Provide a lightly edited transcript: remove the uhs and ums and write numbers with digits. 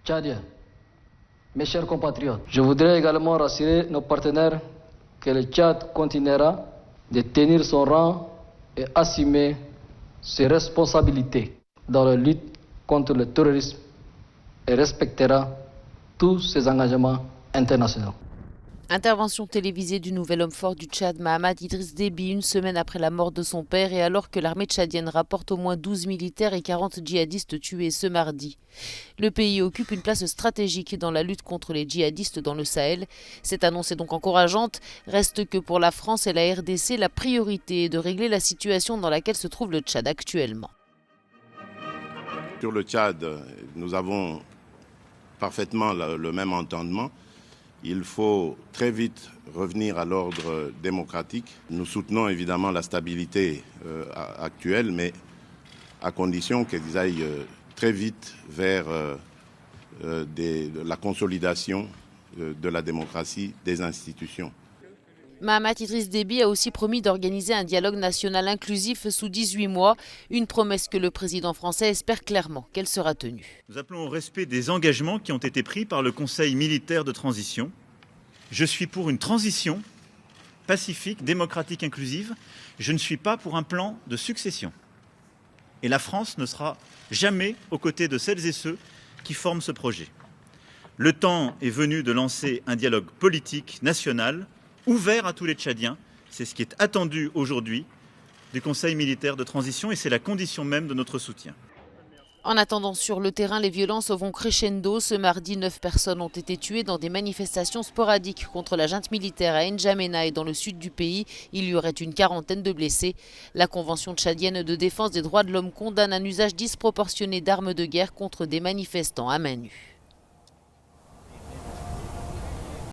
Tchadiens, mes chers compatriotes, je voudrais également rassurer nos partenaires que le Tchad continuera de tenir son rang et assumer ses responsabilités dans la lutte contre le terrorisme et respectera tous ses engagements internationaux. Intervention télévisée du nouvel homme fort du Tchad, Mahamat Idriss Déby, une semaine après la mort de son père et alors que l'armée tchadienne rapporte au moins 12 militaires et 40 djihadistes tués ce mardi. Le pays occupe une place stratégique dans la lutte contre les djihadistes dans le Sahel. Cette annonce est donc encourageante. Reste que pour la France et la RDC, la priorité est de régler la situation dans laquelle se trouve le Tchad actuellement. Sur le Tchad, nous avons parfaitement le même entendement. Il faut très vite revenir à l'ordre démocratique. Nous soutenons évidemment la stabilité actuelle, mais à condition qu'ils aillent très vite vers la consolidation de la démocratie, des institutions. Mahamat Idriss Déby a aussi promis d'organiser un dialogue national inclusif sous 18 mois, une promesse que le président français espère clairement qu'elle sera tenue. Nous appelons au respect des engagements qui ont été pris par le Conseil militaire de transition. Je suis pour une transition pacifique, démocratique, inclusive. Je ne suis pas pour un plan de succession. Et la France ne sera jamais aux côtés de celles et ceux qui forment ce projet. Le temps est venu de lancer un dialogue politique national ouvert à tous les Tchadiens. C'est ce qui est attendu aujourd'hui du Conseil militaire de transition et c'est la condition même de notre soutien. En attendant, sur le terrain, les violences vont crescendo. Ce mardi, 9 personnes ont été tuées dans des manifestations sporadiques contre la junte militaire à N'Djamena et dans le sud du pays. Il y aurait une quarantaine de blessés. La Convention tchadienne de défense des droits de l'homme condamne un usage disproportionné d'armes de guerre contre des manifestants à main nue.